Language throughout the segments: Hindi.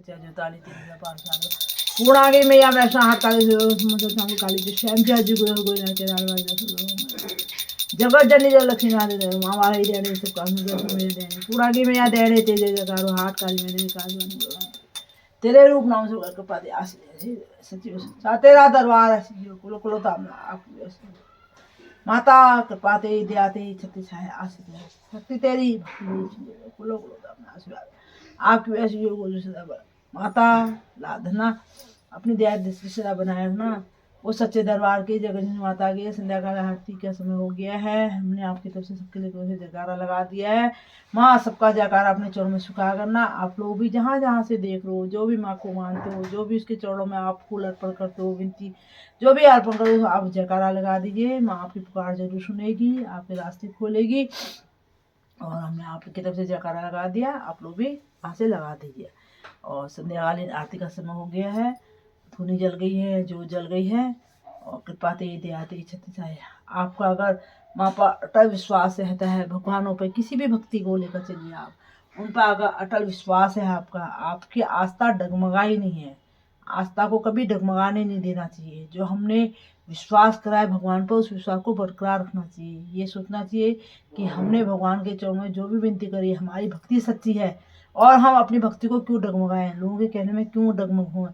सच्चा जो ताली 3 पूर्ण आ गई मैया वैष्णो हाथ काली मतलब काली जो श्याम जी जी गुरु गोविंद के नाम जगत जननी जल लक्ष्मी नारायण हमारा ही देने सब काम मेरे देने पूरा की मैया देने तेजे जगारो हाथ काली मैंने काज तेरे रूप नाम से कृपा दे आस सच्ची तेरा दरबार है कुलो कुलो ताम आप माता कृपा ते दया ते छत्ती छाया आस शक्ति तेरी कुलो कुलो ताम आशीर्वाद आपकी ऐसी जो सदा माता लाधना अपनी दया दृष्टि से बनाए ना वो सच्चे दरबार की जगन्नाथ माता की संध्या काल आरती का समय हो गया है। हमने आपकी तरफ से सबके लिए जयकारा लगा दिया है। माँ सबका जयकारा अपने चरणों में स्वीकार करना। आप लोग भी जहाँ जहाँ से देख रहे हो, जो भी माँ को मानते हो, जो भी उसके चरणों में आप फूल अर्पण करते हो, विनती जो भी अर्पण करो तो आप जयकारा लगा दीजिए। माँ आपकी पुकार जरूर सुनेगी, आपके रास्ते खोलेगी। और हमने आपकी तरफ से जयकारा लगा दिया, आप लोग भी वहाँ से लगा दीजिए। और संध्याकालीन आरती का समय हो गया है। धूनी जल गई है, जो जल गई है। और कृपा ते दयाते छत्तीस है। आपका अगर माँ पर अटल विश्वास रहता है, भगवानों पर किसी भी भक्ति को लेकर चलिए, आप उन पर अगर अटल विश्वास है आपका, आपकी आस्था डगमगाई नहीं है। आस्था को कभी डगमगाने नहीं देना चाहिए। जो हमने विश्वास करा है भगवान पर, उस विश्वास को बरकरार रखना चाहिए। ये सोचना चाहिए कि हमने भगवान के चरणों में जो भी विनती करी है, हमारी भक्ति सच्ची है और हम अपनी भक्ति को क्यों डगमगाएं, लोगों के कहने में क्यों डगमग हों।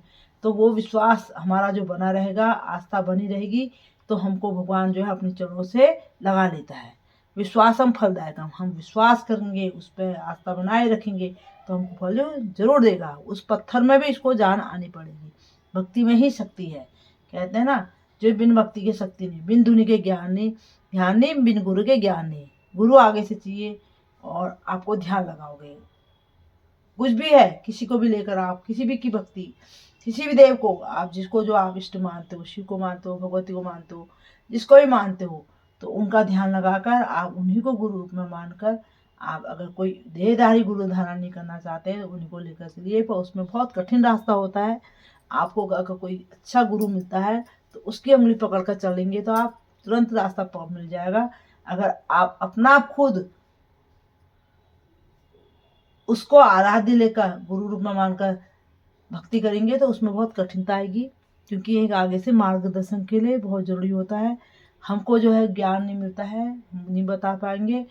तो वो विश्वास हमारा जो बना रहेगा, आस्था बनी रहेगी, तो हमको भगवान जो है अपने चरणों से लगा लेता है। विश्वास हम फलदायक, हम विश्वास करेंगे, उस पर आस्था बनाए रखेंगे तो हमको फल जरूर देगा। उस पत्थर में भी इसको जान आनी पड़ेगी। भक्ति में ही शक्ति है। कहते हैं ना, जो बिन भक्ति की शक्ति नहीं, बिन धुनी के ज्ञान नहीं, ध्यान नहीं, बिन गुरु के ज्ञान नहीं। गुरु आगे से चाहिए और आपको ध्यान लगाओगे। कुछ भी है, किसी को भी लेकर आप किसी भी की भक्ति, किसी भी देव को आप, जिसको जो आप इष्ट मानते हो, शिव को मानते हो, भगवती को मानते हो, जिसको भी मानते हो, तो उनका ध्यान लगाकर आप उन्हीं को गुरु रूप में मानकर, आप अगर कोई देहधारी गुरु धारण नहीं करना चाहते हैं उन्हीं को लेकर चलिए। पर उसमें बहुत कठिन रास्ता होता है। आपको अगर कोई अच्छा गुरु मिलता है तो उसकी उंगली पकड़ कर चलेंगे तो आप तुरंत रास्ता मिल जाएगा। अगर आप अपना खुद उसको आराध्य लेकर गुरु रूप में मानकर भक्ति करेंगे तो उसमें बहुत कठिनता आएगी, क्योंकि एक आगे से मार्गदर्शन के लिए बहुत ज़रूरी होता है। हमको जो है ज्ञान नहीं मिलता है, हम नहीं बता पाएंगे,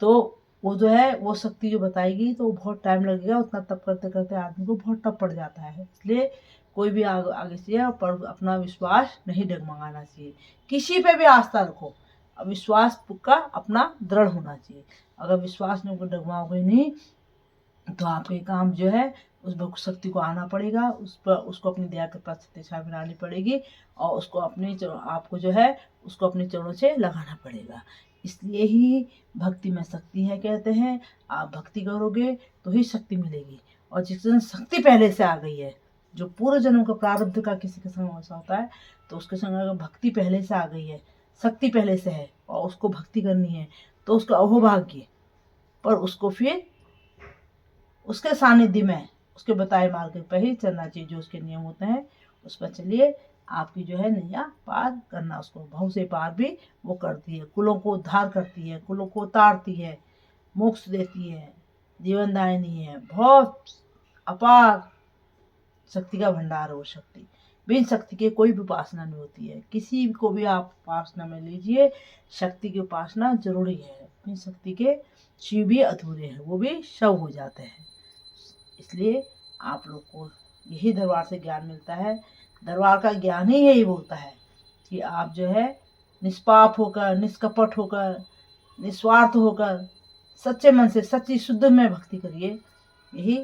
तो वो जो है वो शक्ति जो बताएगी तो बहुत टाइम लगेगा। उतना तप करते करते आदमी को बहुत टप पड़ जाता है। इसलिए कोई भी आगे से पर अपना विश्वास नहीं डगमगाना चाहिए। किसी पे भी आस्था रखो, विश्वास का अपना दृढ़ होना चाहिए। अगर विश्वास नहीं डगमगाओगे नहीं तो आपके काम जो है उस भक्त शक्ति को आना पड़ेगा, उस पर उसको अपनी दया कृपा छाया बनानी पड़ेगी और उसको अपने आपको जो है उसको अपने चरणों से लगाना पड़ेगा। इसलिए ही भक्ति में शक्ति है। कहते हैं आप भक्ति करोगे तो ही शक्ति मिलेगी। और जिस दिन शक्ति पहले से आ गई है, जो पूर्व जन्म का प्रारब्ध का किसी के संग ऐसा होता है, तो उसके संग अगर भक्ति पहले से आ गई है, शक्ति पहले से है और उसको भक्ति करनी है, तो उसका अहोभाग्य। पर उसको फिर उसके सानिध्य में, उसके बताए मार्ग पर ही चलना चाहिए। जो उसके नियम होते हैं उस पर चलिए। आपकी जो है नैया पार करना, उसको भव से पार भी वो करती है, कुलों को उद्धार करती है, कुलों को उतारती है, मोक्ष देती है, जीवन दायिनी है। बहुत अपार शक्ति का भंडार है वो शक्ति। बिन शक्ति के कोई भी उपासना नहीं होती है। किसी को भी आप उपासना में लीजिए, शक्ति की उपासना जरूरी है। बिन शक्ति के शिव भी अधूरे हैं, वो भी शव हो जाते हैं। इसलिए आप लोग को यही दरबार से ज्ञान मिलता है। दरबार का ज्ञान ही यही बोलता है कि आप जो है निष्पाप होकर, निष्कपट होकर, निस्वार्थ होकर, सच्चे मन से सच्ची शुद्ध में भक्ति करिए। यही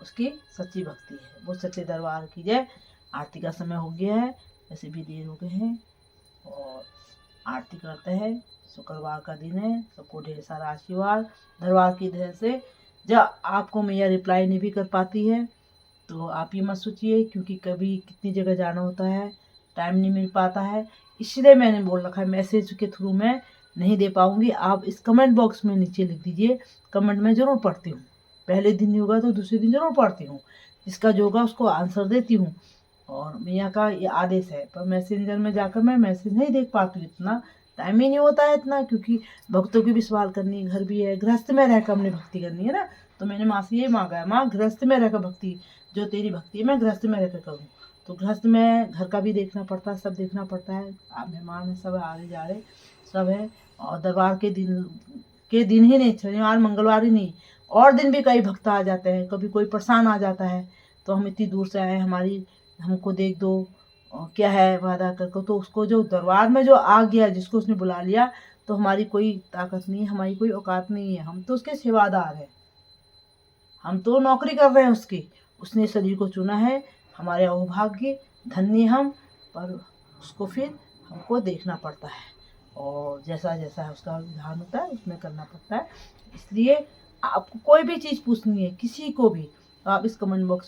उसकी सच्ची भक्ति है। वो सच्चे दरबार की जय। आरती का समय हो गया है, वैसे भी देर हो गए हैं और आरती करते हैं। शुक्रवार का दिन है, सबको ढेर सारा आशीर्वाद दरबार की तरह से। जब आपको मैया रिप्लाई नहीं भी कर पाती है तो आप ये मत सोचिए, क्योंकि कभी कितनी जगह जाना होता है, टाइम नहीं मिल पाता है। इसलिए मैंने बोल रखा है मैसेज के थ्रू मैं नहीं दे पाऊँगी। आप इस कमेंट बॉक्स में नीचे लिख दीजिए, कमेंट में ज़रूर पढ़ती हूँ। पहले दिन नहीं होगा तो दूसरे दिन ज़रूर पढ़ती हूँ, जिसका जो होगा उसको आंसर देती हूँ। और मैया का ये आदेश है। पर मैसेंजर में जाकर मैं मैसेज नहीं देख पाती हूँ, इतना टाइम ही नहीं होता है इतना, क्योंकि भक्तों की भी सवाल करनी, घर भी है, गृहस्थ में रहकर हमने भक्ति करनी है ना, तो मैंने माँ से ये मांगा है, माँ गृहस्थ में रहकर भक्ति, जो तेरी भक्ति है मैं गृहस्थ में रहकर करूँ। तो गृहस्थ में घर का भी देखना पड़ता है, सब देखना पड़ता है। आप मेहमान है, सब आ रहे जा रहे सब है। और दरबार के दिन ही नहीं, शनिवार मंगलवार ही नहीं, और दिन भी कई भक्त आ जाते हैं। कभी कोई परेशान आ जाता है, तो हम इतनी दूर से आए, हमको देख दो, क्या है वादा करके। तो उसको जो दरबार में जो आ गया, जिसको उसने बुला लिया, तो हमारी कोई ताकत नहीं है, हमारी कोई औकात नहीं है। हम तो उसके सेवादार हैं, हम तो नौकरी कर रहे हैं उसकी। उसने शरीर को चुना है, हमारे अहोभाग्य धन्य हम, पर उसको फिर हमको देखना पड़ता है, और जैसा जैसा है उसका विधान होता है उसमें करना पड़ता है। इसलिए आपको कोई भी चीज़ पूछनी है किसी को भी, तो आप इस कमेंट बॉक्स